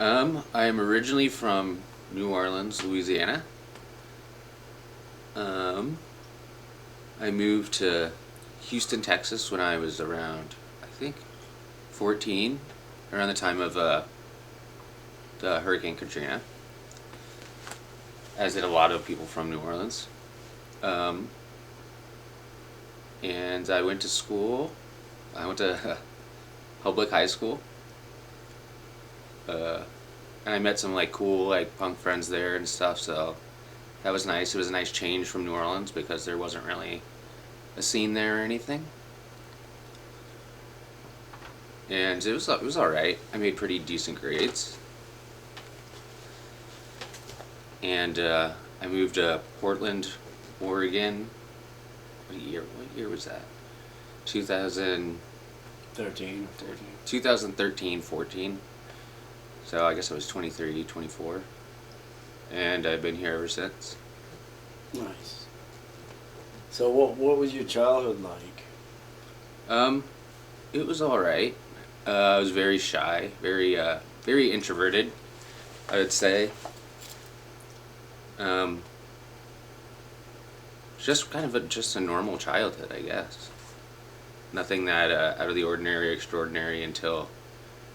I am originally from New Orleans, Louisiana. Um, I moved to Houston, Texas when I was around, I think, 14, around the time of the Hurricane Katrina, as did a lot of people from New Orleans. Um, and I went to school. I went to public high school. Uh, and I met some like cool like punk friends there and stuff. So that was nice. It was a nice change from New Orleans because there wasn't really a scene there or anything. And it was all right. I made pretty decent grades. And I moved to Portland, Oregon. What year was that? 2000, 13, 14. 2013, 14. So I guess I was 23, 24. And I've been here ever since. Nice. So what was your childhood like? Um, it was all right. I was very shy, very introverted, I would say. Um, just kind of just a normal childhood, I guess. Nothing that out of the ordinary or extraordinary until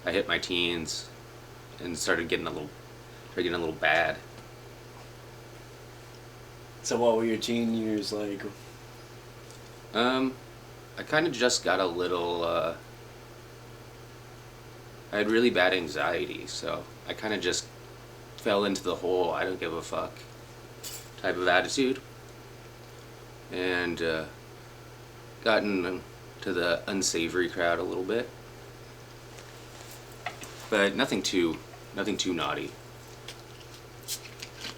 I hit my teens and started getting a little bad. So what were your teen years like? Um, I kind of just got a little. I had really bad anxiety, so I kind of just fell into the whole "I don't give a fuck" type of attitude, and gotten to the unsavory crowd a little bit, but nothing too naughty.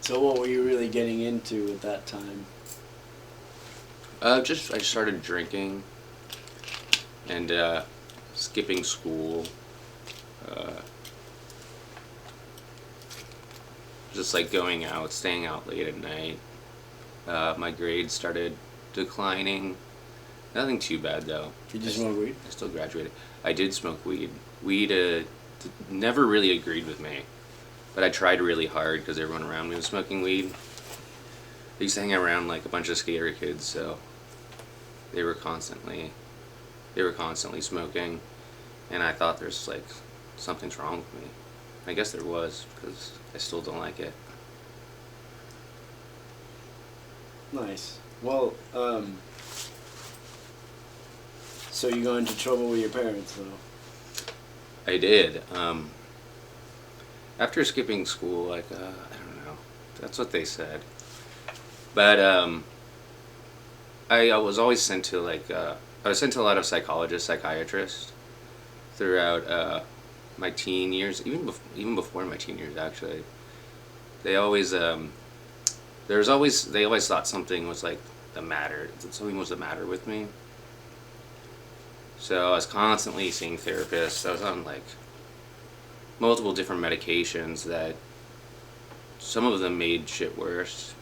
So what were you really getting into at that time? Just I started drinking and skipping school. Uh, just like going out, staying out late at night. My grades started declining. Nothing too bad though. Did you smoke weed? I still graduated. I did smoke weed. Weed never really agreed with me, but I tried really hard because everyone around me was smoking weed. I used to hang around like a bunch of skater kids, so they were constantly smoking, and I thought there's like something's wrong with me. I guess there was because I still don't like it. Nice. Well, so you got into trouble with your parents, though? I did. After skipping school, like I don't know, that's what they said. But I was always sent to I was sent to a lot of psychologists, psychiatrists throughout my teen years, even before my teen years actually. They always they always thought something was like something was the matter with me. So I was constantly seeing therapists. I was on like multiple different medications that some of them made shit worse.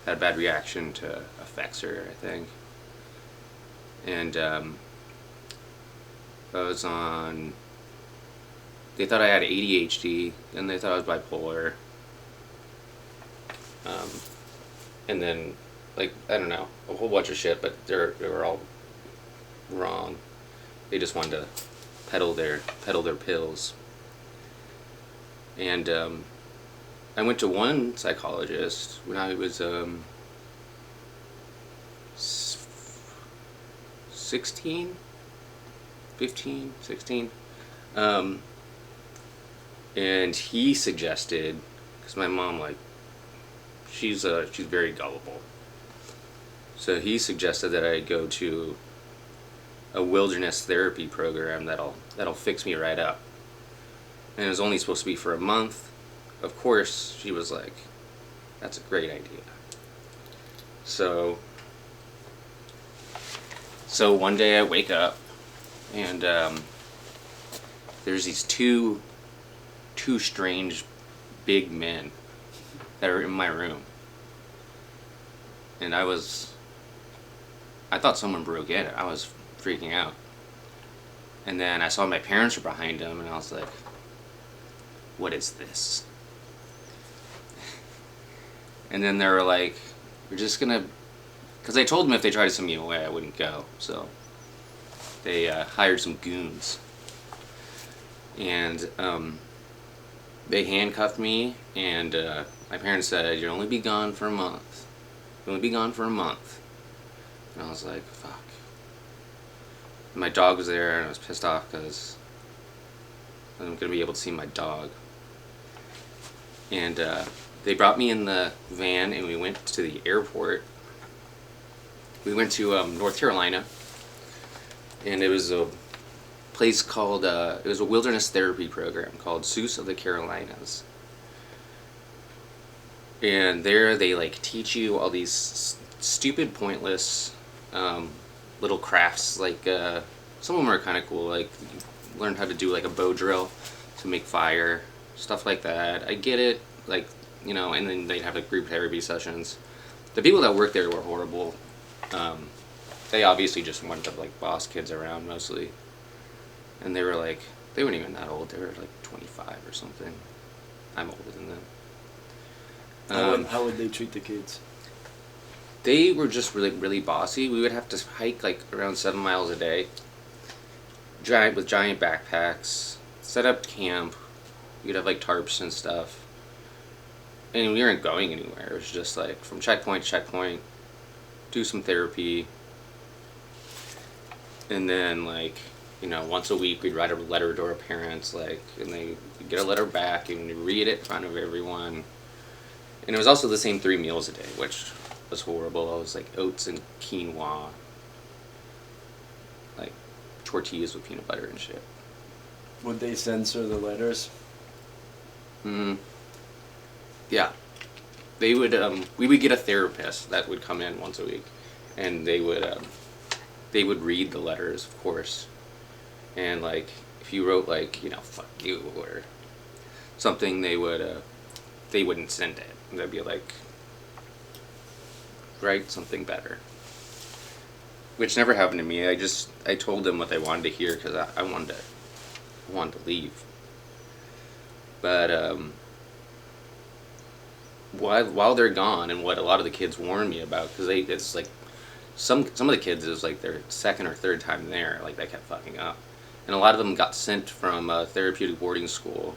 Had a bad reaction to Effexor, I think. And I was on. They thought I had ADHD, then they thought I was bipolar. And then, like, I don't know, a whole bunch of shit, but they were all wrong. They just wanted to peddle their pills. And I went to one psychologist when I was 16, 15, 16. And he suggested, because my mom, like, she's very gullible. So he suggested that I go to a wilderness therapy program that'll fix me right up. And it was only supposed to be for a month. Of course, she was like, "That's a great idea." So one day I wake up and there's these two strange big men that are in my room, and I thought someone broke in. I was freaking out, and then I saw my parents were behind them, and I was like, what is this? And then they were like, we're just gonna, because I told them if they tried to send me away, I wouldn't go. So they hired some goons. And they handcuffed me, and my parents said, you'll only be gone for a month. You'll only be gone for a month. And I was like, fuck. And my dog was there, and I was pissed off because I wasn't going to be able to see my dog. And they brought me in the van, and we went to the airport. We went to North Carolina, and it was a place called, it was a wilderness therapy program called SUWS of the Carolinas. And there they like teach you all these stupid, pointless little crafts. Like some of them are kind of cool. Like you learn how to do like a bow drill to make fire, stuff like that. I get it, like, you know. And then they'd have like group therapy sessions. The people that worked there were horrible. They obviously just wanted to like boss kids around mostly. And they were like, they weren't even that old. They were like 25 or something. I'm older than them. How would they treat the kids? They were just really, really bossy. We would have to hike like around 7 miles a day, with giant backpacks, set up camp. We'd have like tarps and stuff. And we weren't going anywhere. It was just like from checkpoint to checkpoint, do some therapy. And then like, you know, once a week we'd write a letter to our parents, like, and they would get a letter back and we'd read it in front of everyone. And it was also the same 3 meals a day, which was horrible. It was like oats and quinoa, like tortillas with peanut butter and shit. Would they censor the letters? Yeah. They would, we would get a therapist that would come in once a week, and they would read the letters, of course. And like, if you wrote like, you know, fuck you or something, they wouldn't send it. They'd be like, write something better. Which never happened to me. I told them what they wanted to hear because I wanted to leave. But while they're gone, and what a lot of the kids warned me about, because it's like some of the kids, it was like their second or third time there, like they kept fucking up, and a lot of them got sent from a therapeutic boarding school,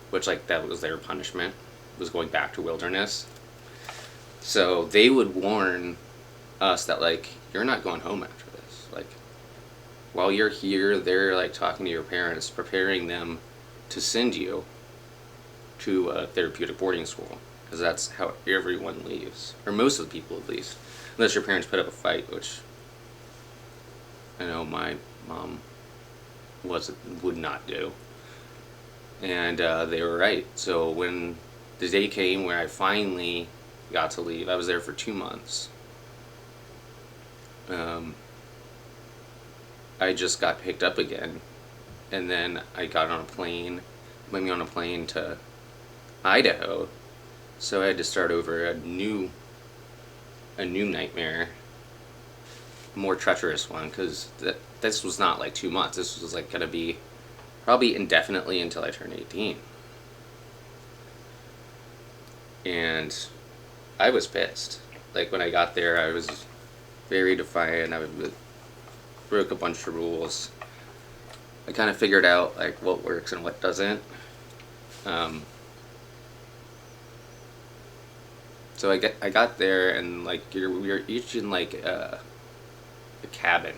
which like that was their punishment, was going back to wilderness. So they would warn us that like, you're not going home after this. Like, while you're here, they're like talking to your parents, preparing them to send you to a therapeutic boarding school, because that's how everyone leaves, or most of the people at least, unless your parents put up a fight, which I know my mom would not do. And they were right. So when the day came where I finally got to leave, I was there for 2 months. I just got picked up again, and then I got on a plane, put me on a plane to Idaho, so I had to start over a new nightmare, more treacherous one, because this was not like 2 months. This was like gonna be probably indefinitely until I turned 18. And I was pissed. Like, when I got there, I was very defiant. I broke a bunch of rules. I kind of figured out like what works and what doesn't. So I got there, and like we were each in like a cabin.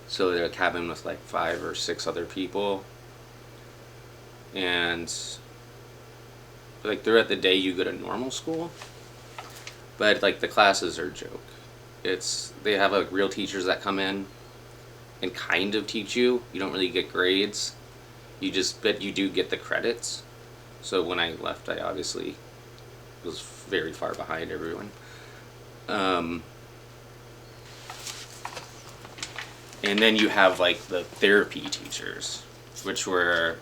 So a cabin with like 5 or 6 other people, and like throughout the day you go to normal school, but like the classes are a joke. They have like real teachers that come in and kind of teach you. You don't really get grades. But you do get the credits. So when I left, I obviously was very far behind everyone. And then you have like the therapy teachers, which were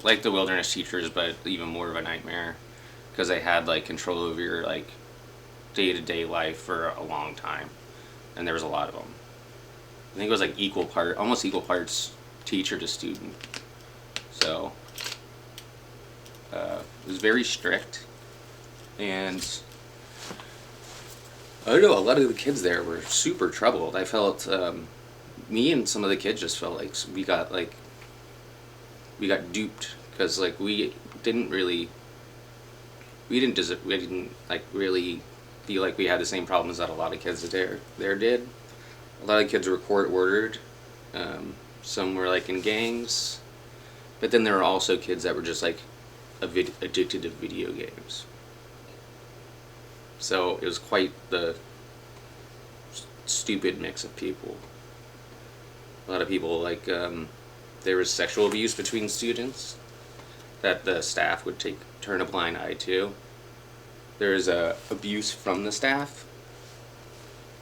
like the wilderness teachers, but even more of a nightmare, because they had like control over your like day-to-day life for a long time, and there was a lot of them. I think it was like almost equal parts teacher to student. So very strict, and I don't know, a lot of the kids there were super troubled. I felt, me and some of the kids just felt like we got duped, because like we didn't like really feel like we had the same problems that a lot of kids there did. A lot of kids were court ordered. Some were like in gangs, but then there were also kids that were just like addicted to video games. So it was quite the stupid mix of people. A lot of people, like, there was sexual abuse between students that the staff would turn a blind eye to. There was abuse from the staff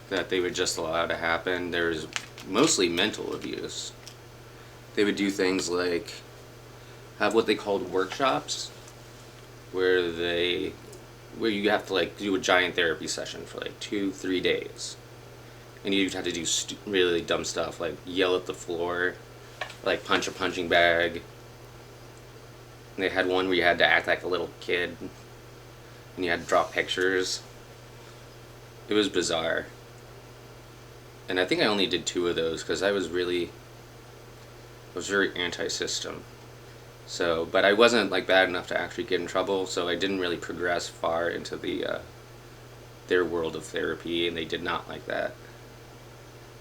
that they would just allow to happen. There's mostly mental abuse. They would do things like have what they called workshops, where you have to like do a giant therapy session for like 2-3 days, and you'd have to do really dumb stuff like yell at the floor, like punch a punching bag. And they had one where you had to act like a little kid, and you had to draw pictures. It was bizarre. And I think I only did 2 of those because I was very anti-system. So, but I wasn't like bad enough to actually get in trouble, so I didn't really progress far into their world of therapy, and they did not like that.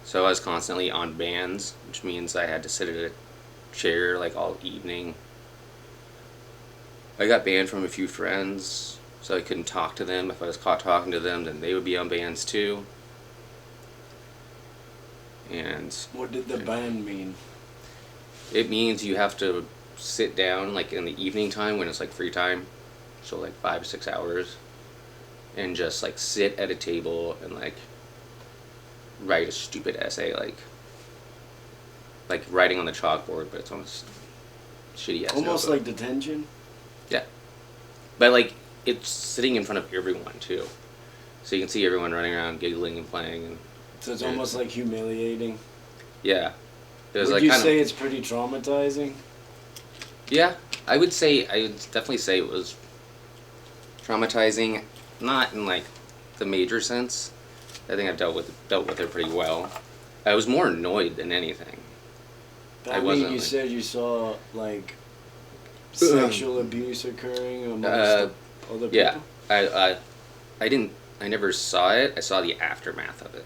So I was constantly on bans, which means I had to sit at a chair like all evening. I got banned from a few friends, so I couldn't talk to them. If I was caught talking to them, then they would be on bans too. And what did the ban mean? It means you have to sit down like in the evening time when it's like free time, so like 5-6 hours, and just like sit at a table and like write a stupid essay, like writing on the chalkboard, but it's almost shitty ass. Almost like detention. Yeah, but like it's sitting in front of everyone too, so you can see everyone running around giggling and playing. And so it's almost like humiliating. Yeah. It was Would like you say it's pretty traumatizing? Yeah, I would definitely say it was traumatizing, not in like the major sense. I think I've dealt with it pretty well. I was more annoyed than anything. I mean, you said you saw like sexual abuse occurring amongst other people? Yeah, I never saw it. I saw the aftermath of it.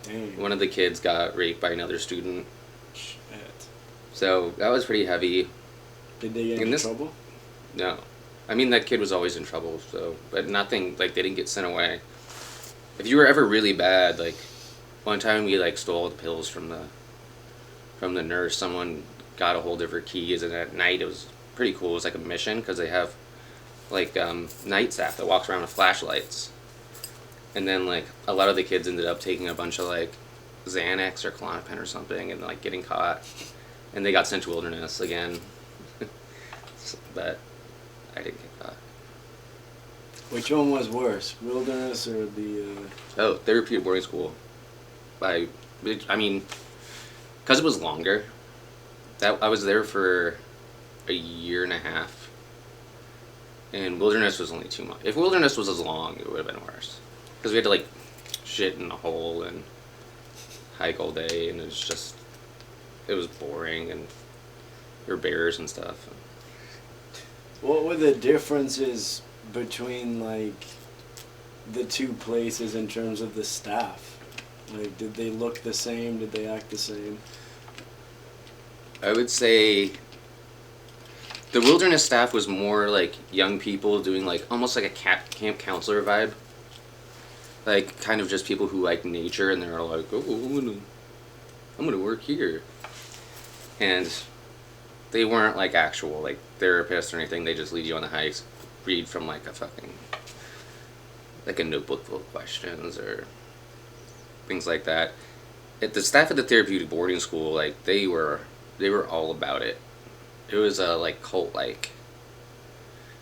Dang. One of the kids got raped by another student. Shit. So that was pretty heavy. Did they get into trouble? No. I mean, that kid was always in trouble, so, but nothing, like, they didn't get sent away. If you were ever really bad, like, one time we, like, stole the pills from the nurse. Someone got a hold of her keys, and at night it was pretty cool. It was like a mission, because they have, like, night staff that walks around with flashlights. And then, like, a lot of the kids ended up taking a bunch of, like, Xanax or Klonopin or something and, like, getting caught. And they got sent to wilderness again. But I didn't get caught. Which one was worse, wilderness or the... Therapeutic boarding school. I mean, because it was longer. I was there for a year and a half. And wilderness was only 2 months. If wilderness was as long, it would have been worse. Because we had to, like, shit in a hole and hike all day, and it was boring, and there were bears and stuff. What were the differences between, like, the 2 places in terms of the staff? Like, did they look the same? Did they act the same? I would say the wilderness staff was more like young people doing, like, almost like a camp counselor vibe. Like, kind of just people who like nature, and they're like, oh, I'm gonna work here. And they weren't like actual like therapists or anything. They just lead you on the hikes, read from like a notebook full of questions or things like that. The staff at the therapeutic boarding school, like they were all about it. It was like cult like,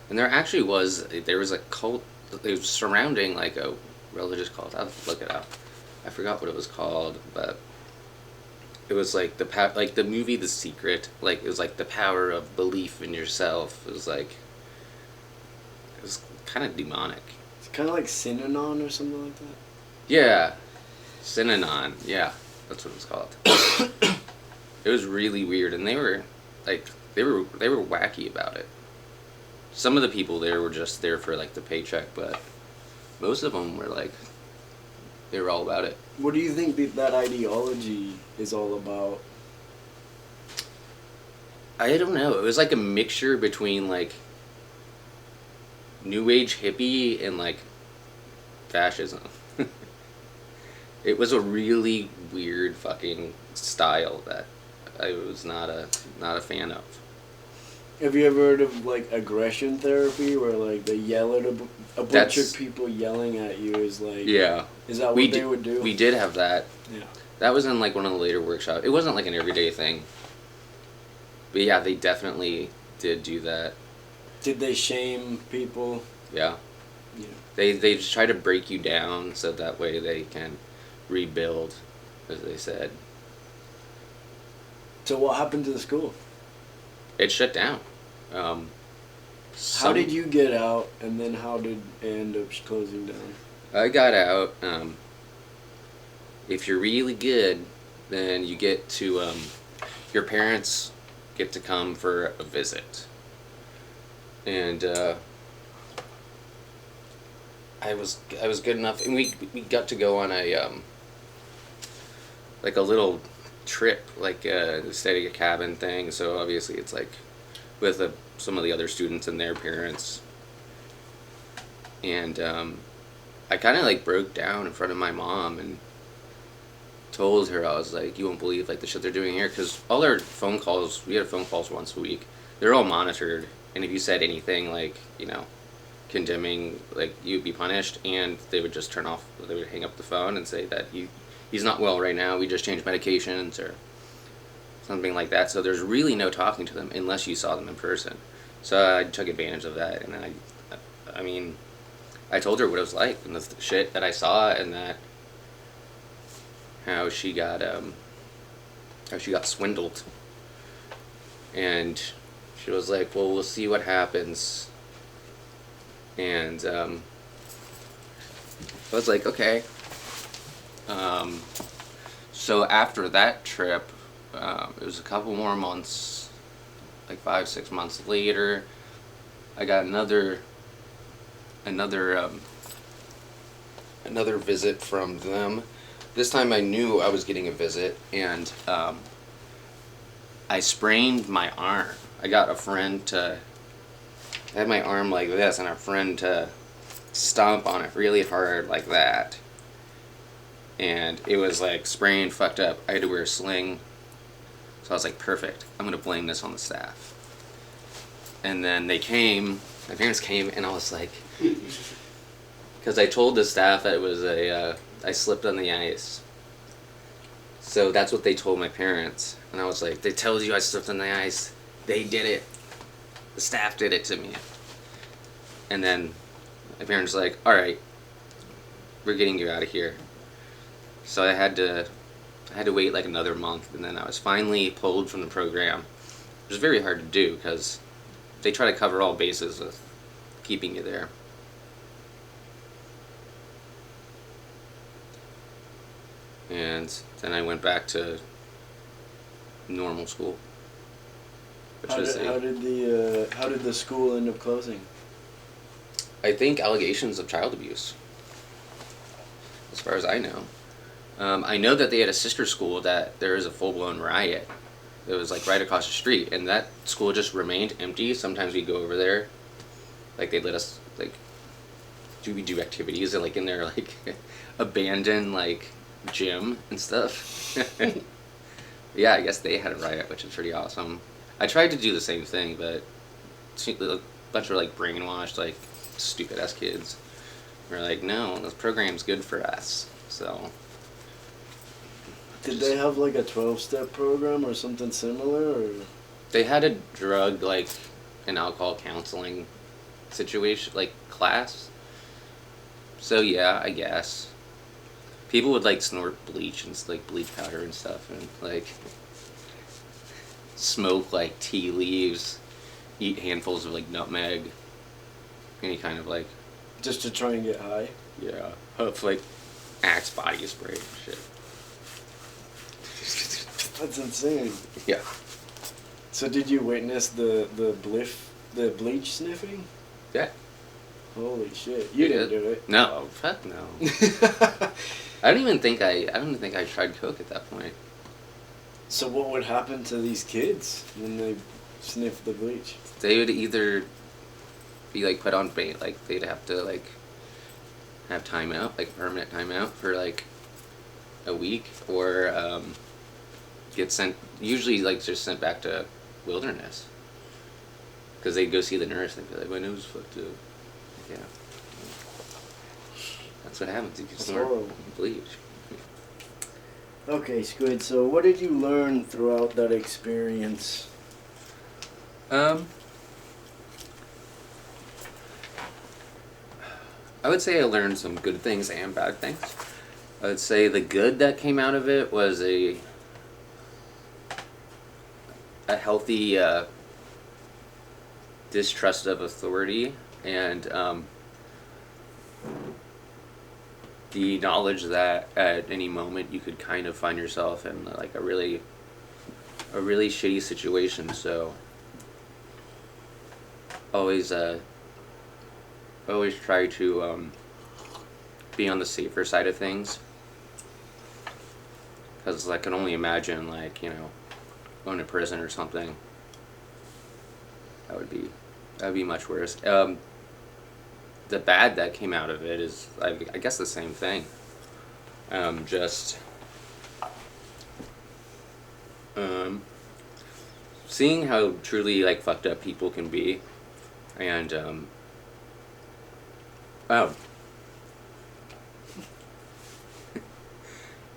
and there was a cult. It was surrounding like a religious cult. I'll have to look it up. I forgot what it was called, but it was like like the movie The Secret. Like it was like the power of belief in yourself. It was like It was kind of demonic. It's kind of like Synanon or something like that. Yeah, Synanon. Yeah, that's what it was called. It was really weird, and they were wacky about it. Some of the people there were just there for like the paycheck, but most of them were like, they were all about it. What do you think that ideology is all about? I don't know. It was like a mixture between like new age hippie and like fascism. It was a really weird fucking style that I was not a fan of. Have you ever heard of like aggression therapy, where like they yell at a bunch of people yelling at you is like, yeah, is that what they would do? We did have that. Yeah, that was in like one of the later workshops. It wasn't like an everyday thing, but yeah, they definitely did do that. Did they shame people? Yeah. Yeah. They just try to break you down so that way they can rebuild, as they said. So what happened to the school? It shut down. How did you get out, and then how did it end up closing down? I got out. If you're really good, then you get to, your parents get to come for a visit. And I was good enough, and we got to go on a like a little trip, like staying at a cabin thing. So obviously it's like with some of the other students and their parents, and I kind of like broke down in front of my mom and told her, I was like, you won't believe like the shit they're doing here, because all our phone calls, we had phone calls once a week, they're all monitored, and if you said anything like, you know, condemning, like, you'd be punished, and they would just they would hang up the phone and say that he's not well right now, we just changed medications or something like that. So there's really no talking to them unless you saw them in person. So I took advantage of that, and I mean, I told her what it was like and the shit that I saw, and that how she got swindled. And she was like, well, we'll see what happens. And I was like, okay. So after that trip, it was a couple more months, like 5-6 months later, I got another visit from them. This time I knew I was getting a visit, and I sprained my arm. I got a friend to, I had my arm like this, and a friend to stomp on it really hard like that. And it was like sprained, fucked up. I had to wear a sling. So I was like, perfect. I'm going to blame this on the staff. And then they came, my parents came, and I was like, because I told the staff that it was I slipped on the ice. So that's what they told my parents. And I was like, they told you I slipped on the ice. They did it. The staff did it to me. And then my parents were like, all right, we're getting you out of here. So I had to wait like another month, and then I was finally pulled from the program. It was very hard to do because they try to cover all bases with keeping you there. And then I went back to normal school. How did the school end up closing? I think allegations of child abuse, as far as I know. I know that they had a sister school that there was a full-blown riot. It was like right across the street, and that school just remained empty. Sometimes we'd go over there, like they'd let us like do activities and like in their like abandoned like gym and stuff. Yeah, I guess they had a riot, which is pretty awesome. I tried to do the same thing, but a bunch of like brainwashed like stupid ass kids were like, no, this program's good for us. So did they have like a 12-step program or something similar, or? They had a drug, like, an alcohol counseling situation, like, class. So, yeah, I guess. People would, like, snort bleach and, like, bleach powder and stuff, and, like, smoke, like, tea leaves, eat handfuls of, like, nutmeg. any kind of like, Just to try and get high. yeah, of like Axe body spray and shit. That's insane. Yeah. So did you witness the bleach sniffing? Yeah. Holy shit! You didn't do it. No, fuck no. I don't even think I tried coke at that point. So what would happen to these kids when they sniff the bleach? They would either be like put on bait, like they'd have to like have timeout, like permanent timeout for like a week, or get sent. Usually, like just sent back to wilderness because they'd go see the nurse and they'd be like, "My nose fucked up." Yeah, that's what happens. You can That's snort horrible. bleach. Okay, Squid. So what did you learn throughout that experience? I would say I learned some good things and bad things. I would say the good that came out of it was a healthy distrust of authority, and the knowledge that at any moment you could kind of find yourself in like a really shitty situation. So always try to be on the safer side of things, because I can only imagine, like, you know, going to prison or something. That would be much worse. The bad that came out of it is, I guess, the same thing. Just seeing how truly like fucked up people can be, and wow,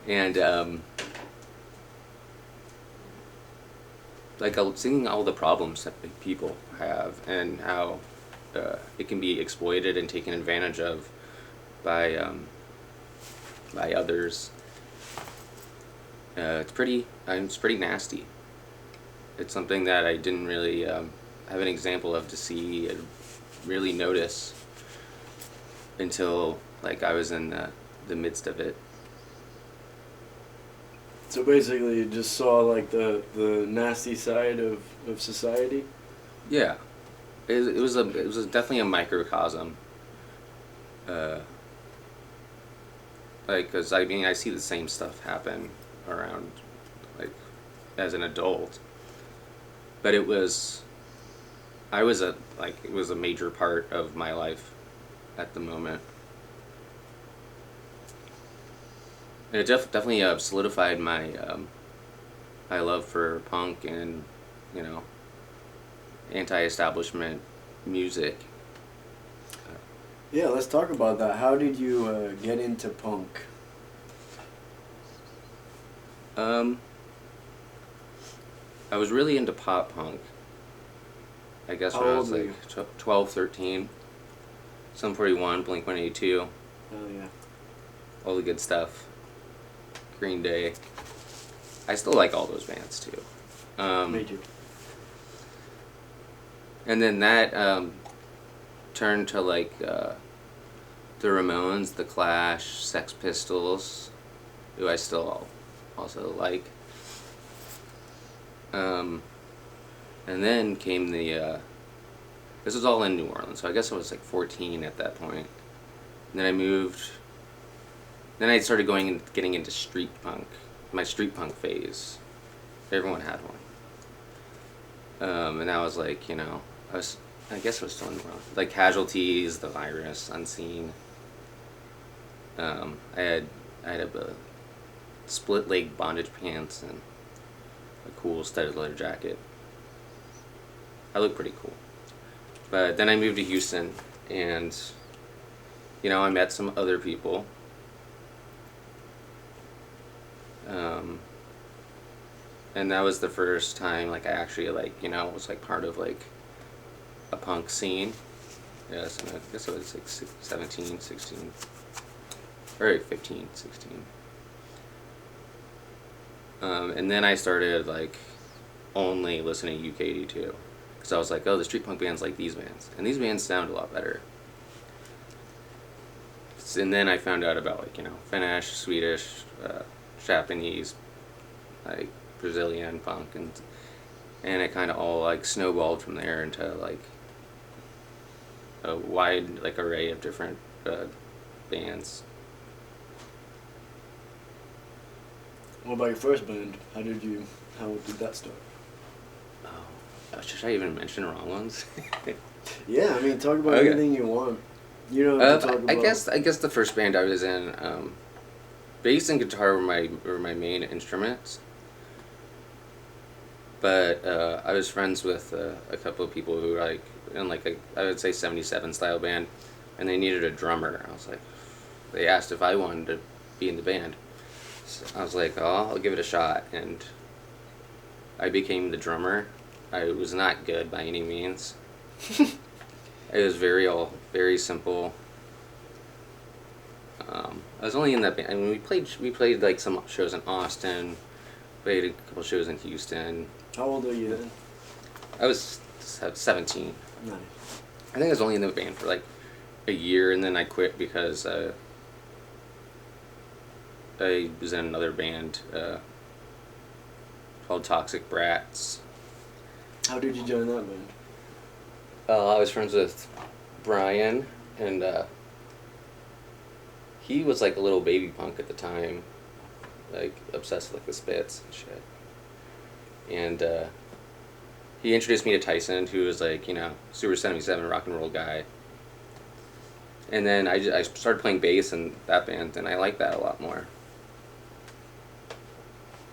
and like seeing all the problems that people have, and how it can be exploited and taken advantage of by others. It's pretty nasty. It's something that I didn't really have an example of to see and really notice until like I was in the midst of it. So basically, you just saw like the nasty side of society. Yeah, it was definitely a microcosm. Like, because I mean, I see the same stuff happen around, like, as an adult. But it was a major part of my life at the moment. And it definitely solidified my love for punk and, you know, anti-establishment music. Yeah, let's talk about that. How did you get into punk? I was really into pop punk, I guess, How when I old was were like 12, 13. Sum 41, Blink-182, Oh yeah. all the good stuff. Green Day. I still like all those bands too. Me too. And then that turned to like the Ramones, the Clash, Sex Pistols, who I still also like. And then came the this was all in New Orleans, so I guess I was like 14 at that point. And then I moved. Then I started getting into street punk, my street punk phase. Everyone had one. And I was like, you know, I guess I was still in New Orleans. Like Casualties, The Virus, Unseen. I had a split leg bondage pants and a cool studded leather jacket. I looked pretty cool. But then I moved to Houston, and, you know, I met some other people. And that was the first time, like, I actually, like, you know, was, like, part of, like, a punk scene. Yes, and I guess it was, like, 17, 16, or 15, 16. And then I started, like, only listening to UK82. because I was like, oh, the street punk bands like these bands, and these bands sound a lot better. And then I found out about like Finnish, Swedish, Japanese, like Brazilian punk, and it kind of all like snowballed from there into like a wide like array of different bands. What about your first band? How did that start? Oh, should I even mention wrong ones? Yeah, I mean, talk about Okay. anything you want. You don't have to talk about. I guess the first band I was in, bass and guitar were my main instruments. But I was friends with a couple of people who were like in like I would say 77 style band, and they needed a drummer. I was like, they asked if I wanted to be in the band. So I was like, oh, I'll give it a shot, and I became the drummer. I was not good by any means. It was very simple. I was only in that band. I mean, we played like some shows in Austin, played a couple shows in Houston. How old are you then? I was 17. Nice. I think I was only in the band for like a year, and then I quit because I was in another band called Toxic Brats. How did you join that band? I was friends with Brian, and he was like a little baby punk at the time, like obsessed with like the Spits and shit. And he introduced me to Tyson, who was like Super 77 rock and roll guy. And then I started playing bass in that band, and I liked that a lot more.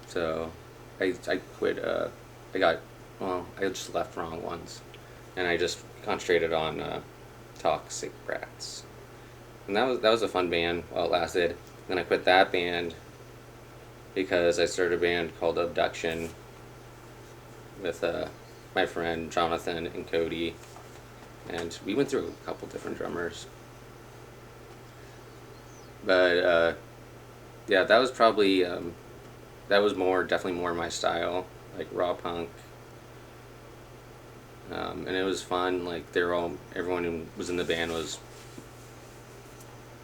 So I quit. I just left wrong ones, and I just concentrated on Toxic Brats, and that was a fun band while it lasted. Then I quit that band because I started a band called Abduction with my friend Jonathan and Cody, and we went through a couple different drummers. But yeah, that was probably that was definitely more my style, like raw punk. And it was fun. Like everyone who was in the band was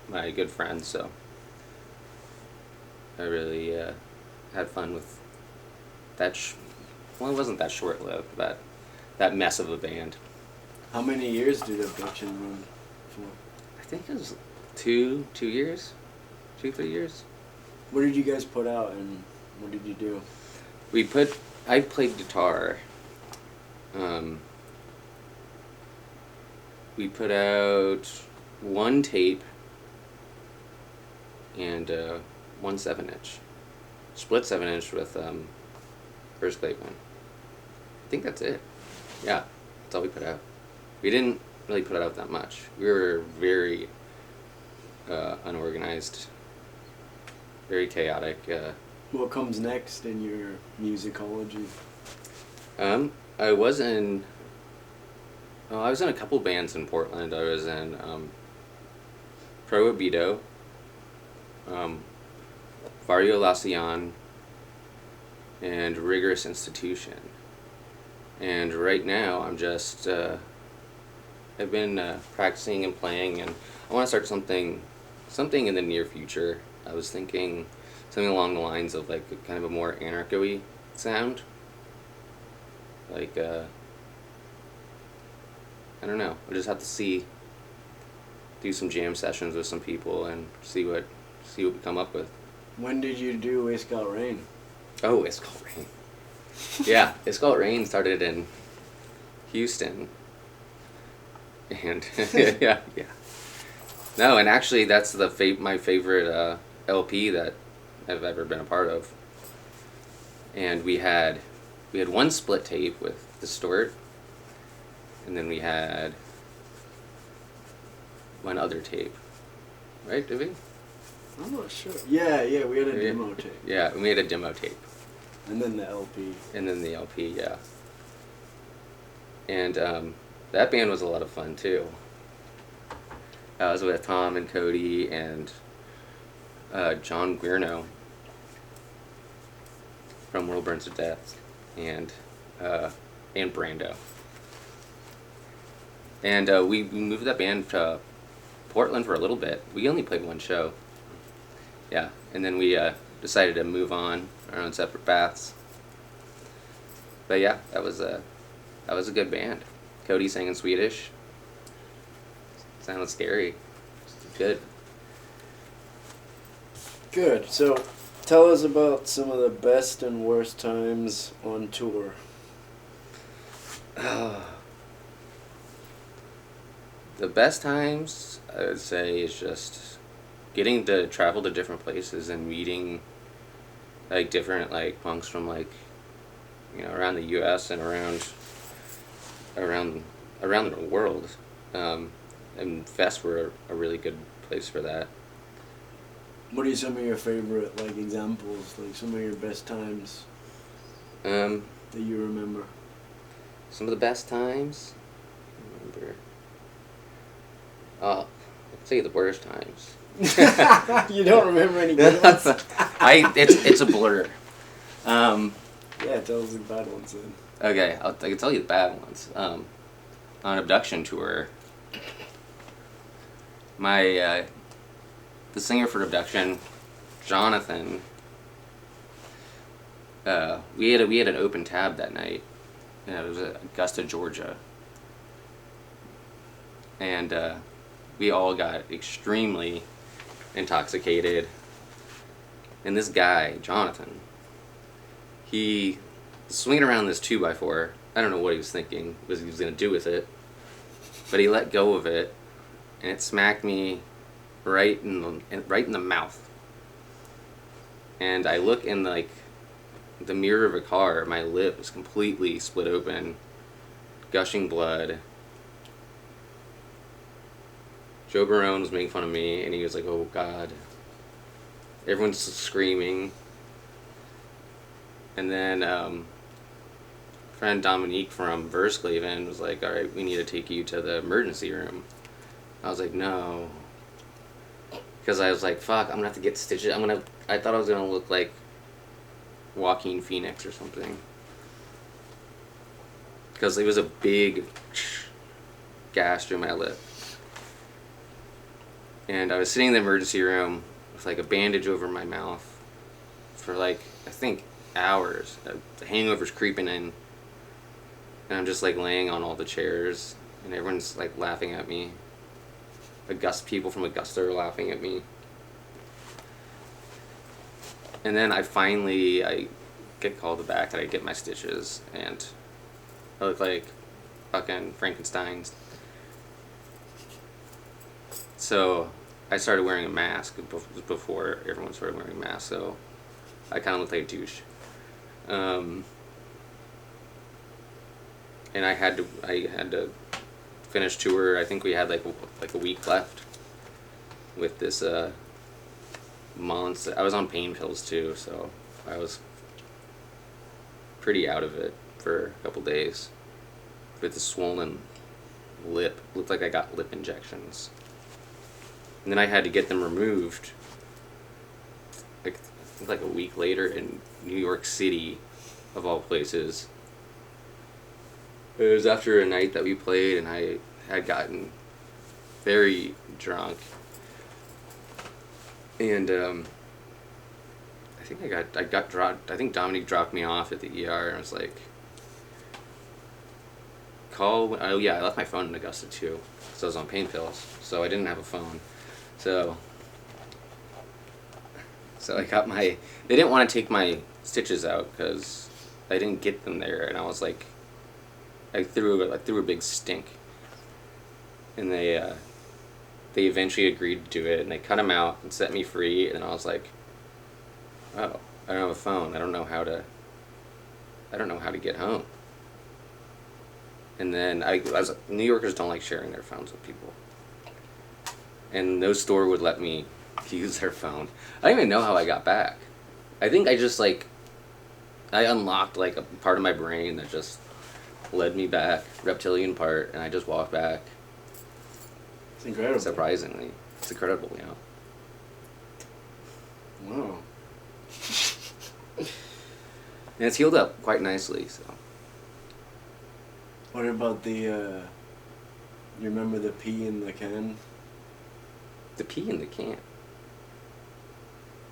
my good friends, so I really had fun with that. Well, it wasn't that short-lived, but that mess of a band. How many years did Abduction run for? I think it was 2 years, 3 years. What did you guys put out, and what did you do? I played guitar. We put out one tape and one 7-inch. Split 7-inch with First Clayton. I think that's it. Yeah, that's all we put out. We didn't really put out that much. We were very unorganized, very chaotic. What comes next in your musicology? I was in a couple bands in Portland. I was in Prohibido, Vario Lacian, and Rigorous Institution. And right now I'm just I've been practicing and playing, and I want to start something in the near future. I was thinking something along the lines of like kind of a more anarcho-y sound. Like I don't know. We'll just have to do some jam sessions with some people and see what we come up with. When did you do It's Got Rain? Oh, It's Called Rain. Yeah, It's Called Rain started in Houston. And yeah. No, and actually that's my favorite LP that I've ever been a part of. And we had one split tape with Distort, and then we had one other tape. Right, did we? I'm not sure. Yeah, we had a demo tape. Yeah, we made a demo tape. And then the LP. And then the LP, yeah. And that band was a lot of fun too. I was with Tom and Cody and John Guirno from World Burns to Death, and Brando. And we moved that band to Portland for a little bit. We only played one show. Yeah, and then we decided to move on our own separate paths. But yeah, that was a good band. Cody sang in Swedish. Sounded scary. Good. Good. So, tell us about some of the best and worst times on tour. The best times, I would say, is just getting to travel to different places and meeting like different like punks from like, you know, around the U.S. and around the world. And fests were a really good place for that. What are some of your favorite like examples, like some of your best times that you remember? Some of the best times, I remember. I'd say the worst times. You don't remember any good ones? It's a blur. Yeah, tell us the bad ones then. Okay, I can tell you the bad ones. On Abduction tour, my the singer for Abduction, Jonathan. We had an open tab that night. It was at Augusta, Georgia, and we all got extremely intoxicated. And this guy, Jonathan, he was swinging around this 2x4. I don't know what he was thinking, what he was going to do with it, but he let go of it, and it smacked me right in the mouth. And I look in like the mirror of a car, my lip is completely split open, gushing blood. Joe Barone was making fun of me, and he was like, "Oh God." Everyone's screaming. And then friend Dominique from Versclaven was like, "Alright, we need to take you to the emergency room." I was like, "No." Because I was like, fuck, I'm gonna have to get stitches. I thought I was gonna look like Joaquin Phoenix or something. Because it was a big gash through my lip. And I was sitting in the emergency room with like a bandage over my mouth for like, I think, hours. The hangover's creeping in. And I'm just like laying on all the chairs. And everyone's like laughing at me. People from Augusta are laughing at me. And then I get called back and I get my stitches. And I look like fucking Frankenstein. So I started wearing a mask before everyone started wearing masks, so I kind of looked like a douche. And I had to finish tour. I think we had like a week left with this monster. I was on pain pills too, so I was pretty out of it for a couple days with a swollen lip. Looked like I got lip injections. And then I had to get them removed, like, I think like a week later in New York City, of all places. It was after a night that we played, and I had gotten very drunk. And I think I got dropped. I think Dominique dropped me off at the ER, and I was like, oh yeah, I left my phone in Augusta too, because I was on pain pills, so I didn't have a phone. So I got they didn't want to take my stitches out because I didn't get them there, and I was like, I threw a big stink, and they eventually agreed to do it, and they cut them out and set me free, and I was like, oh, I don't have a phone, I don't know how to get home. And then New Yorkers don't like sharing their phones with people. And no store would let me use their phone. I don't even know how I got back. I think I just I unlocked like a part of my brain that just led me back, reptilian part, and I just walked back. It's incredible. Surprisingly. It's incredible, you know. Wow. And it's healed up quite nicely, so. What about the You remember the pee in the can? The pee in the can.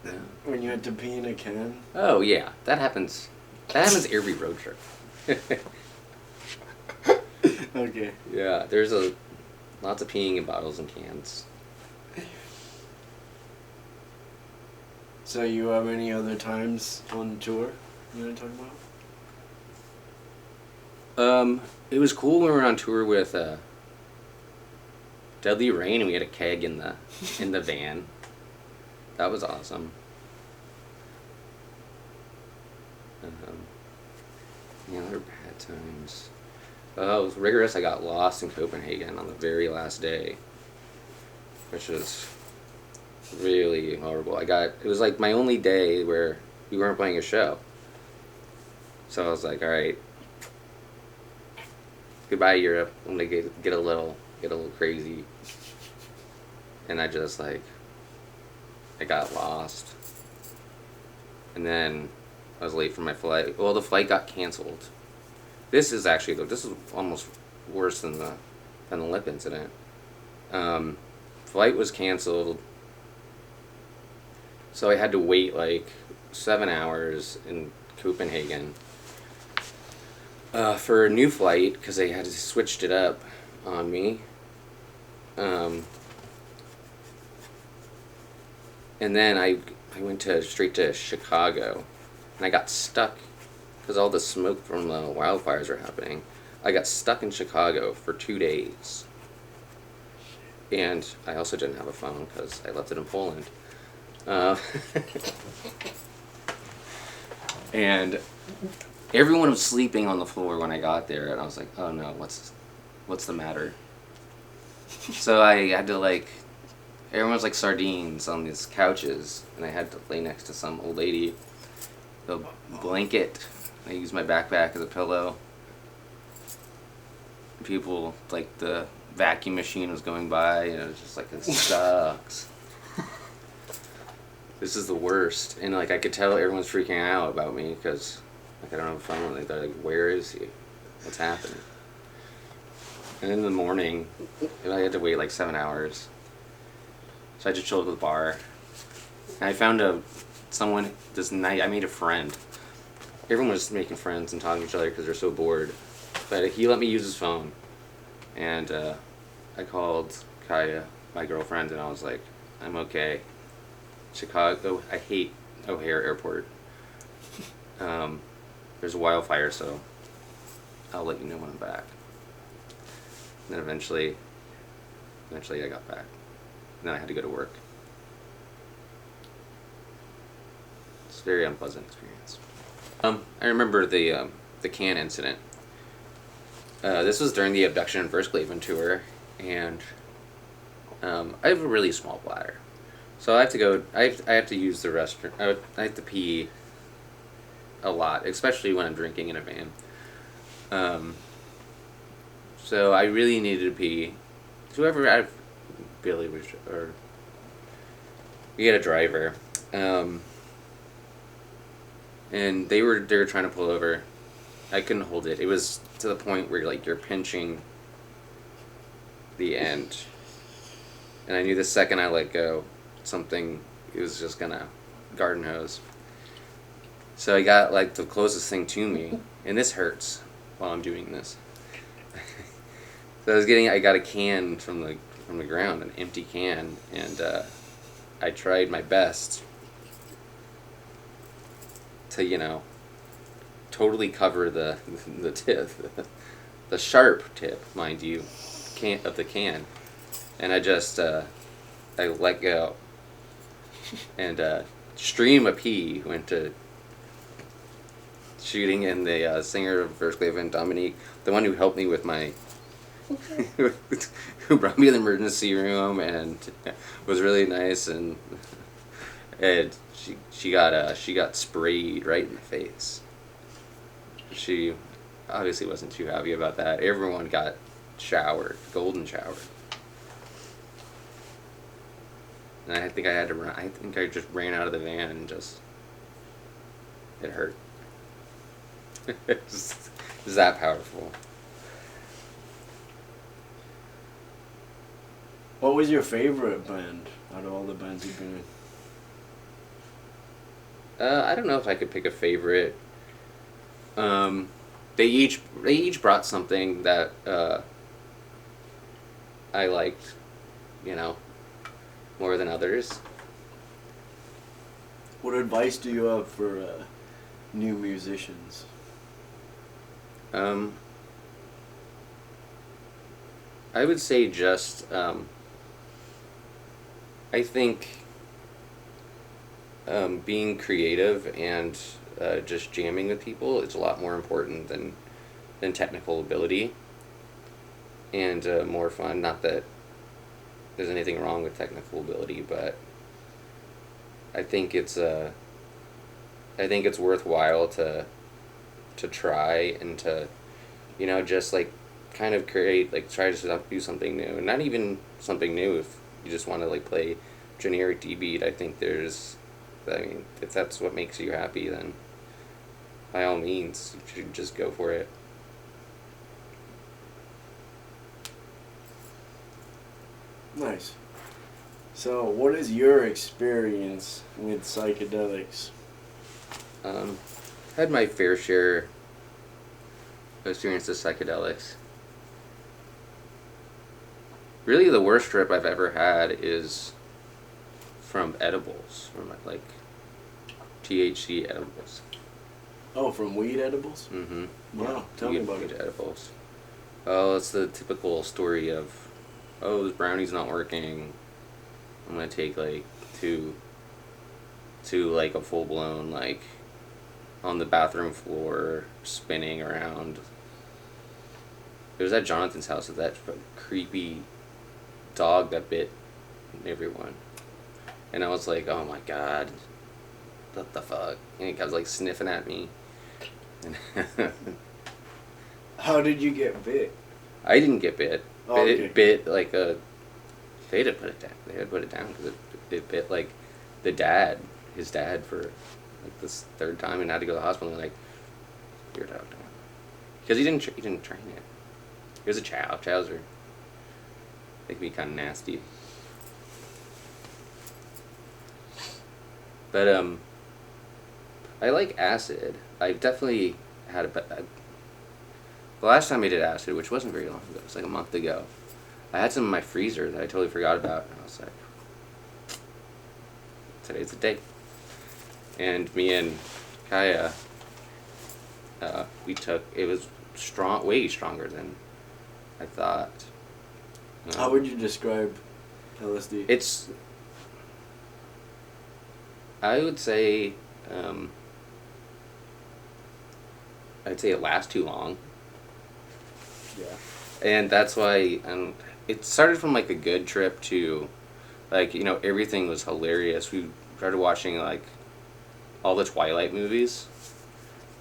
No. When you had to pee in a can? Oh yeah, that happens. That happens every road trip. Okay. Yeah, there's lots of peeing in bottles and cans. So you have any other times on tour you want to talk about? It was cool when we were on tour with Deadly Rain, and we had a keg in the van. That was awesome. The other bad times. Oh, it was rigorous. I got lost in Copenhagen on the very last day, which was really horrible. It was like my only day where we weren't playing a show. So I was like, all right, goodbye Europe. I'm gonna get a little crazy. And I just I got lost. And then I was late for my flight. Well, the flight got canceled. This is almost worse than the lip incident. Flight was canceled. So I had to wait 7 hours in Copenhagen for a new flight because they had switched it up on me. And then I went straight to Chicago, and I got stuck because all the smoke from the wildfires were happening. I got stuck in Chicago for 2 days. And I also didn't have a phone because I left it in Poland. And everyone was sleeping on the floor when I got there, and I was like, oh no, what's the matter? So I had to everyone was like sardines on these couches, and I had to lay next to some old lady. The blanket, I used my backpack as a pillow. People, the vacuum machine was going by, and it was just this sucks. This is the worst. And I could tell everyone's freaking out about me because I don't have a phone. They're like, where is he? What's happening? And in the morning, I had to wait 7 hours. So I just chilled at the bar. And I found someone this night. I made a friend. Everyone was making friends and talking to each other because they're so bored. But he let me use his phone. And I called Kaya, my girlfriend, and I was like, I'm okay. Chicago, I hate O'Hare Airport. There's a wildfire, so I'll let you know when I'm back. And then eventually I got back. And then I had to go to work. It's a very unpleasant experience. I remember the can incident. This was during the Abduction and First Cleveland tour, and I have a really small bladder. So I have to go. I have to use the restroom. I have to pee a lot, especially when I'm drinking in a van. So I really needed to pee. Billy was, or we had a driver, and they were trying to pull over. I couldn't hold it. It was to the point where you're pinching the end, and I knew the second I let go, it was just gonna garden hose. So I got the closest thing to me, and this hurts while I'm doing this. So I got a can from the ground, an empty can, and I tried my best to totally cover the tip, the sharp tip, mind you, of the can, and I just I let go. And stream of pee went to shooting, and the singer of First Cleveland, Dominique, the one who helped me with my, who brought me to the emergency room and was really nice, and she got sprayed right in the face. She obviously wasn't too happy about that. Everyone got golden showered. And I think I had to run. I think I just ran out of the van and it hurt. It's that powerful. What was your favorite band out of all the bands you've been in? I don't know if I could pick a favorite. They each brought something that I liked, you know, more than others. What advice do you have for new musicians? I would say just I think being creative and just jamming with people is a lot more important than technical ability, and more fun. Not that there's anything wrong with technical ability, but I think it's worthwhile to try and to, you know, just like kind of create, like try to do something new, and not even something new if you just want to like play generic D beat. I think if that's what makes you happy, then by all means you should just go for it. Nice. So, what is your experience with psychedelics? Had my fair share of experience with psychedelics. Really, the worst trip I've ever had is from edibles, from like THC edibles. Oh, from weed edibles? Mm-hmm. Wow, tell me about weed it. edibles. Oh, it's the typical story of, oh, this brownie's not working. I'm gonna take like two like a full blown like on the bathroom floor spinning around. It was at Jonathan's house with that creepy dog that bit everyone, and I was like, oh my god, what the fuck? And he kept like sniffing at me. How did you get bit? I didn't get bit. Oh, okay. It bit like a. They had to put it down. They had to put it down because it bit like his dad for like this third time, and had to go to the hospital. And like, your dog, because he didn't train it. It was a chow. Chows are, they can be kind of nasty. But I like acid. I've definitely had the last time I did acid, which wasn't very long ago, it was like a month ago, I had some in my freezer that I totally forgot about, and I was like, today's the day. And me and Kaya, it was strong, way stronger than I thought. How would you describe LSD? I would say, I'd say it lasts too long. Yeah. And that's why it started from like a good trip to, like, you know, everything was hilarious. We started watching like all the Twilight movies,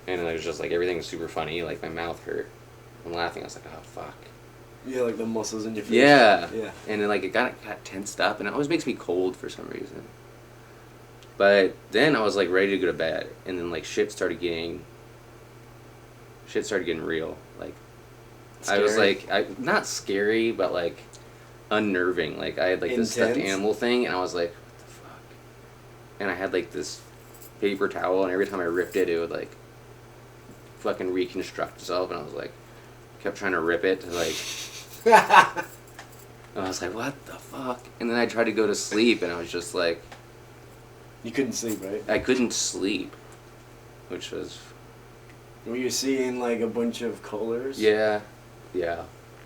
and it was just like everything was super funny. Like my mouth hurt from laughing. I was like, oh fuck. Yeah, like the muscles in your face. Yeah. Yeah. And then like it got tensed up, and it always makes me cold for some reason. But then I was like ready to go to bed, and then like shit started getting real. Like Scary. I was like, not scary, but like unnerving. Like I had like this stuffed Intense? animal thing, and I was like, what the fuck? And I had like this paper towel, and every time I ripped it, it would like fucking reconstruct itself, and I was like, kept trying to rip it to like. And I was like, what the fuck? And then I tried to go to sleep, and I was just like, You couldn't sleep, right? I couldn't sleep, which was. Were you seeing like a bunch of colors? Yeah.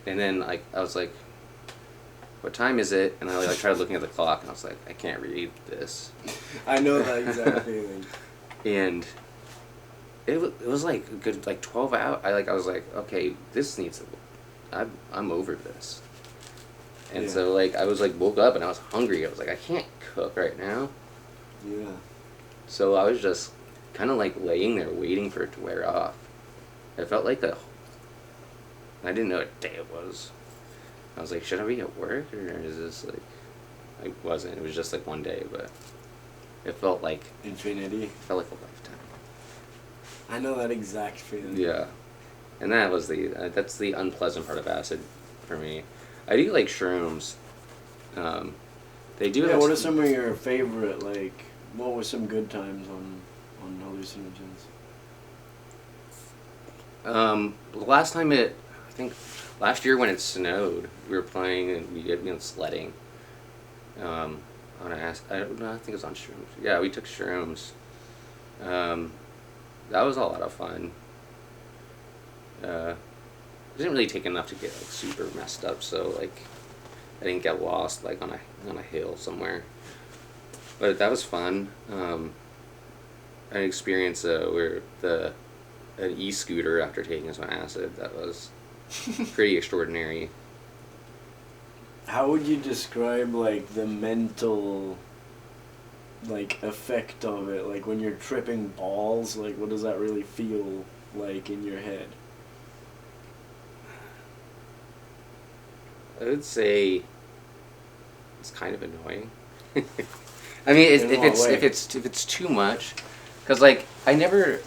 And then like I was like, what time is it? And I like tried looking at the clock, and I was like, I can't read this. I know that exact feeling. And it was like a good like 12 hours. I was like, okay, this needs to. I'm over this. And Yeah. so like I was like woke up, and I was hungry. I was like, I can't cook right now. Yeah. So I was just kind of like laying there waiting for it to wear off. It felt like I didn't know what day it was. I was like, should I be at work, or is this like, I wasn't. It was just like one day, but it felt like Infinity. a lifetime. I know that exact feeling. Yeah, and that was that's the unpleasant part of acid for me. I do like shrooms, They do. Yeah, have what are some of your favorite, like, what were some good times on hallucinogens? The last time I think last year when it snowed, we were playing and we did sledding. On I don't know, I think it was on shrooms. Yeah, we took shrooms. Um, that was a lot of fun. I didn't really take enough to get like super messed up, so like I didn't get lost like on a hill somewhere. But that was fun. An experience where an e-scooter after taking some acid. That was pretty extraordinary. How would you describe, like, the mental, like, effect of it? Like, when you're tripping balls, like, what does that really feel like in your head? I would say it's kind of annoying. I mean, In what way? if it's too much, because like I've never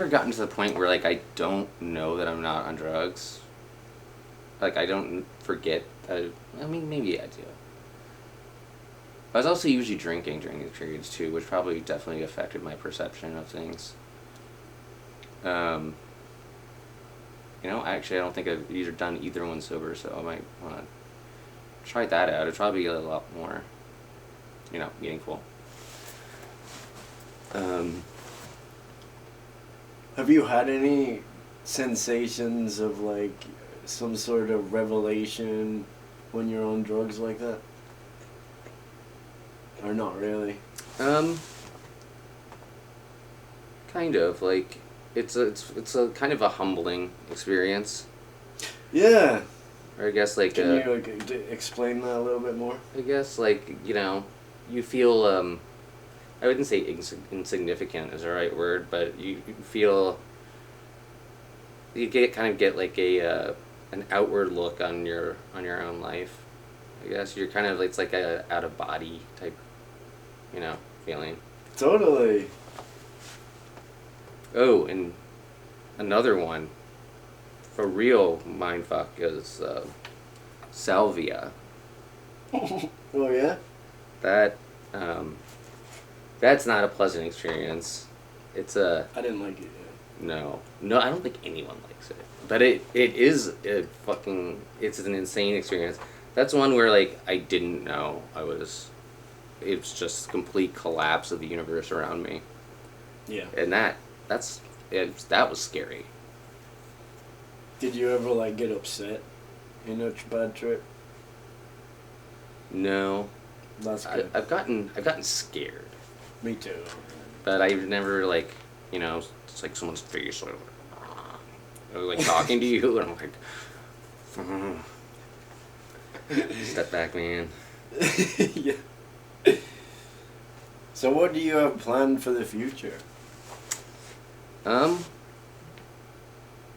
gotten to the point where like I don't know that I'm not on drugs. Like I don't forget. I mean, maybe I do. I was also usually drinking during these periods too, which probably definitely affected my perception of things. Um, actually, I don't think I've either done either one sober, so I might want to try that out. It'd probably be a lot more, meaningful. Um, Have you had any sensations of, like, some sort of revelation when you're on drugs like that? Or not really? um, kind of like it's a kind of a humbling experience. Yeah. Or I guess like Can you, like, explain that a little bit more? I guess like you feel I wouldn't say insignificant is the right word, but you feel you get like a an outward look on your own life. I guess you're kind of it's like a out of body type, feeling. Totally. Oh, and another one for real mindfuck is salvia. Oh, yeah? That that's not a pleasant experience. It's a I didn't like it, no. I don't think anyone likes it. But it is a fucking it's an insane experience. That's one where like I didn't know it's just complete collapse of the universe around me. yeah. And that was scary. Did you ever, like, get upset in a bad trip? No. That's good. I've gotten scared. Me too. But I've never like, it's like someone's face like, or like talking to you, and I'm like, step back, man. Yeah. So what do you have planned for the future?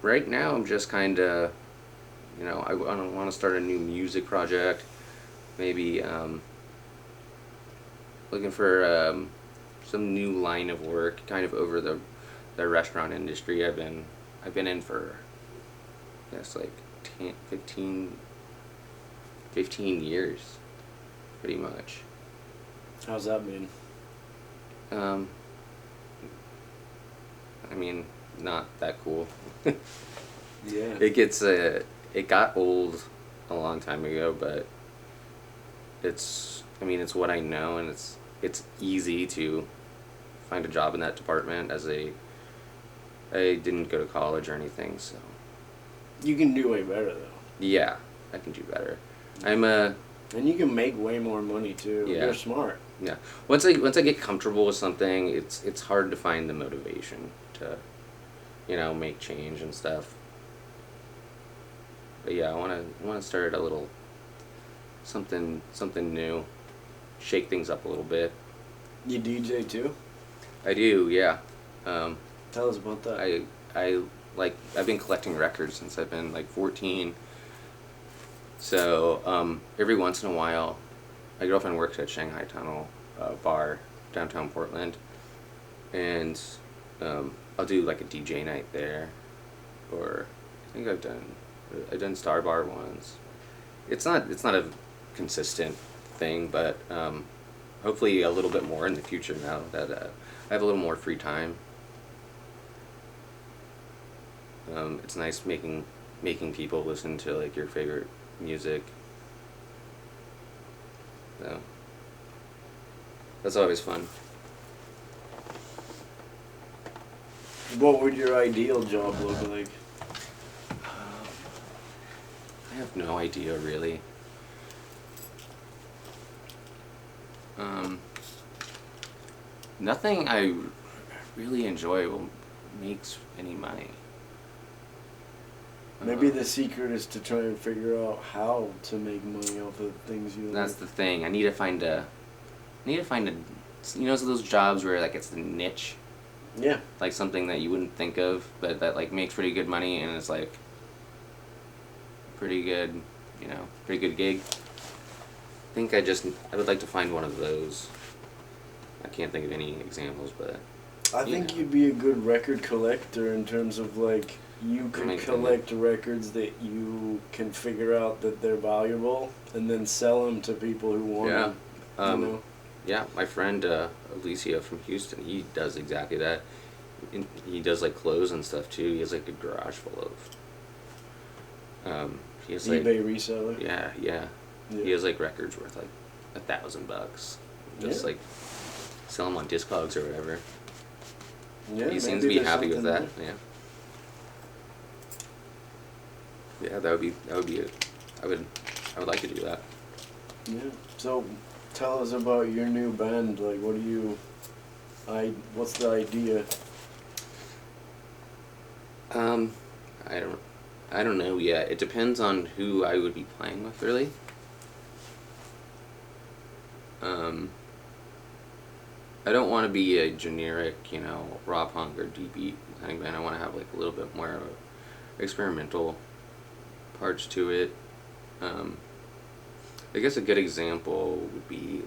Right now I'm just kind of, I want to start a new music project. Maybe looking for some new line of work, kind of over the restaurant industry. I've been in for, I guess like 10, 15 years, pretty much. How's that been? I mean, not that cool. Yeah. It got old a long time ago, but it's what I know, and it's easy to find a job in that department I didn't go to college or anything, so You can do way better, though. yeah, I can do better. And you can make way more money, too. Yeah. You're smart. Yeah. Once I get comfortable with something, it's hard to find the motivation to, make change and stuff. But yeah, I wanna start a little something new, shake things up a little bit. You DJ, too? I do, yeah. Tell us about that. I've been collecting records since I've been like 14. So every once in a while, my girlfriend works at Shanghai Tunnel bar downtown Portland, and I'll do like a DJ night there, or I think I've done Star Bar once. It's not a consistent thing, but hopefully a little bit more in the future now that I have a little more free time. It's nice making people listen to like your favorite music. So that's always fun. What would your ideal job look like? I have no idea really. Nothing I really enjoy makes any money. Maybe the secret is to try and figure out how to make money off of things you That's like. the thing. I need to find a, so those jobs where like it's the niche, Yeah. like something that you wouldn't think of, but that like makes pretty good money and is like pretty good, pretty good gig. I think I would like to find one of those. I can't think of any examples, but I think you'd be a good record collector in terms of like you could collect records that you can figure out that they're valuable and then sell them to people who want them. Yeah, my friend Alicia from Houston, he does exactly that. He does like clothes and stuff too. He has like a garage full of. He has like eBay reseller. Yeah. He has like records worth like $1,000. Just like sell them on Discogs or whatever. Yeah, he seems to be happy with that. Yeah. Yeah, that would be it. I would like to do that. Yeah. So, tell us about your new band. Like, what's the idea? I don't know yet. It depends on who I would be playing with, really. I don't want to be a generic, raw punk or deep beat kind of band. I want to have like a little bit more of experimental parts to it. I guess a good example would be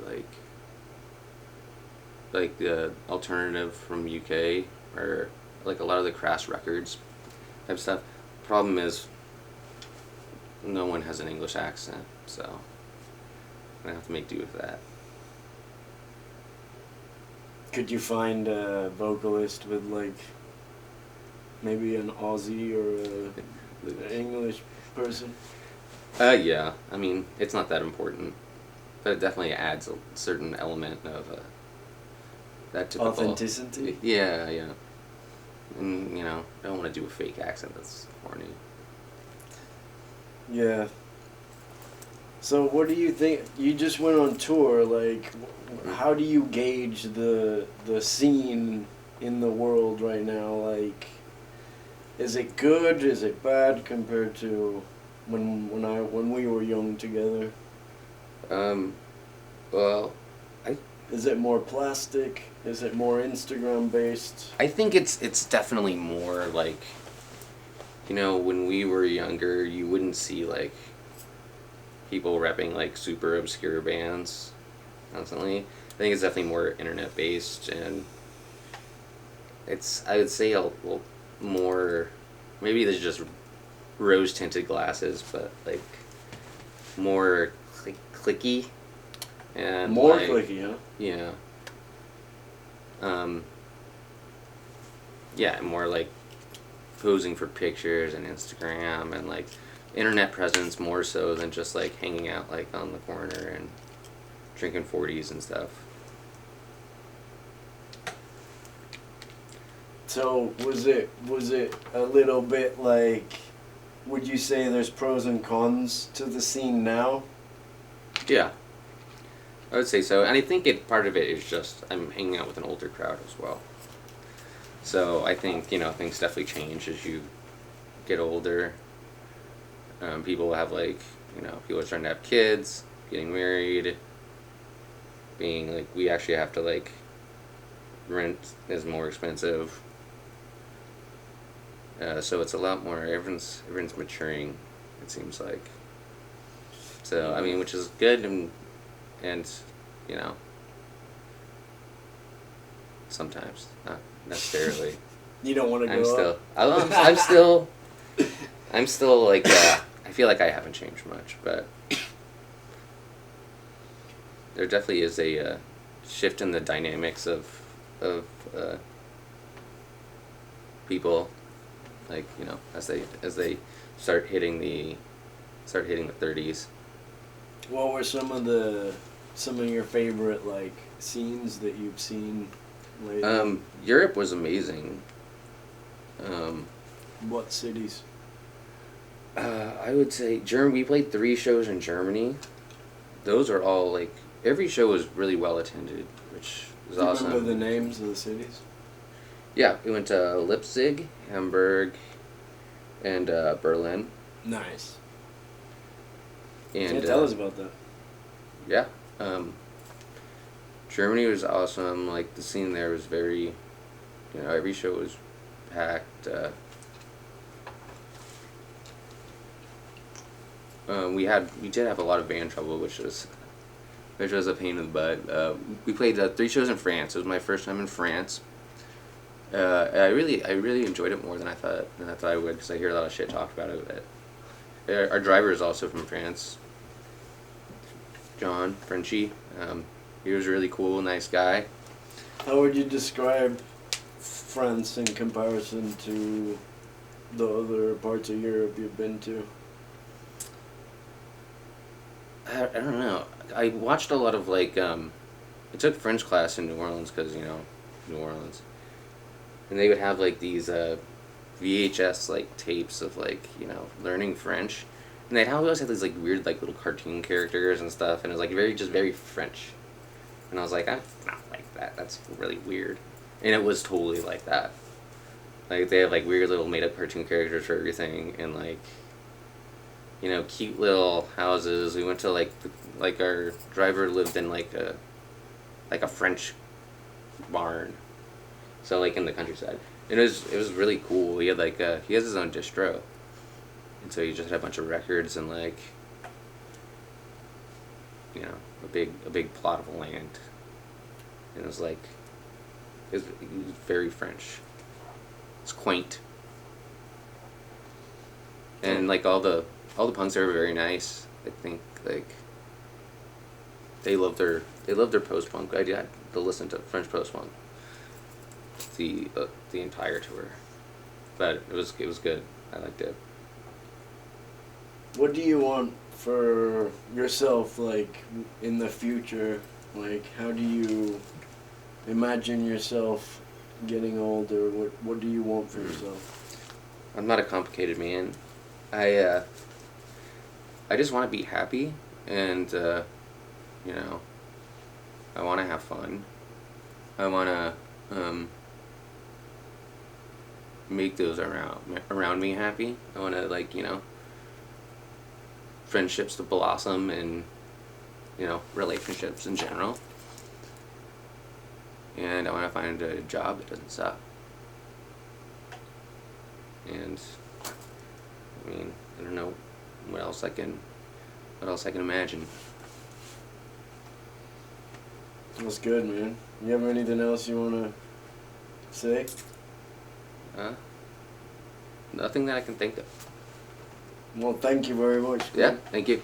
like the alternative from UK or like a lot of the Crass Records type stuff. Problem is no one has an English accent, so I'm gonna have to make do with that. Could you find a vocalist with like maybe an Aussie or an English person? Yeah. I mean, it's not that important, but it definitely adds a certain element of that typical authenticity. Yeah. And I don't want to do a fake accent that's corny. Yeah. So what do you think? You just went on tour. Like, how do you gauge the scene in the world right now? Like, is it good? Is it bad compared to when we were young together? Well, is it more plastic? Is it more Instagram based? I think it's definitely more like, when we were younger, you wouldn't see like people repping like super obscure bands constantly. I think it's definitely more internet based, and I would say a little more, maybe there's just rose tinted glasses, but like more clicky and more like, clicky, huh? Yeah. Yeah, more like posing for pictures and Instagram and like internet presence more so than just like hanging out like on the corner and drinking 40s and stuff. So was it a little bit like, would you say there's pros and cons to the scene now? Yeah, I would say so, and I think part of it is just I'm hanging out with an older crowd as well. So I think things definitely change as you get older. People have people are starting to have kids, getting married, being like we actually have to like rent is more expensive. So it's a lot more. Everyone's maturing, it seems like. So I mean, which is good, and sometimes not necessarily. You don't want to I'm go still. up? I'm still like. I feel like I haven't changed much, but there definitely is a shift in the dynamics of people, like as they start hitting the 30s. What were some of your favorite like scenes that you've seen lately? Europe was amazing. Um, What cities? I would say Germany. We played 3 shows in Germany. Those are all like every show was really well attended, which was Do you awesome. remember the names of the cities? Yeah, we went to Leipzig, Hamburg, and Berlin. Nice. And Yeah, tell us about that. yeah, Germany was awesome. Like the scene there was very, every show was packed. We did have a lot of band trouble, which was a pain in the butt. We played 3 shows in France. It was my first time in France. I really enjoyed it more than I thought I would, because I hear a lot of shit talked about it. Our driver is also from France, John Frenchie. He was really cool, nice guy. How would you describe France in comparison to the other parts of Europe you've been to? I don't know. I watched a lot of I took French class in New Orleans because New Orleans, and they would have like these VHS like tapes of learning French, and they'd always have these like weird like little cartoon characters and stuff, and it was like very French, and I was like, I'm not like that. That's really weird, and it was totally like that. Like they have like weird little made up cartoon characters for everything, and cute little houses. We went to our driver lived in like a French barn, so like in the countryside. And it was really cool. He had he has his own distro, and so he just had a bunch of records and a big plot of land, and it was very French. It's quaint, and all the punks there were very nice. I think they love their post punk. I had to listen to French post punk the entire tour, but it was good. I liked it. What do you want for yourself, like, in the future? Like, how do you imagine yourself getting older? What do you want for yourself? I'm not a complicated man. I just want to be happy, and I want to have fun. I want to make those around me happy. I want to friendships to blossom, and relationships in general. And I want to find a job that doesn't suck. And I mean, I don't know what else I can imagine. That's good, man. You have anything else you want to say? Nothing that I can think of. Well, thank you very much. Yeah, thank you.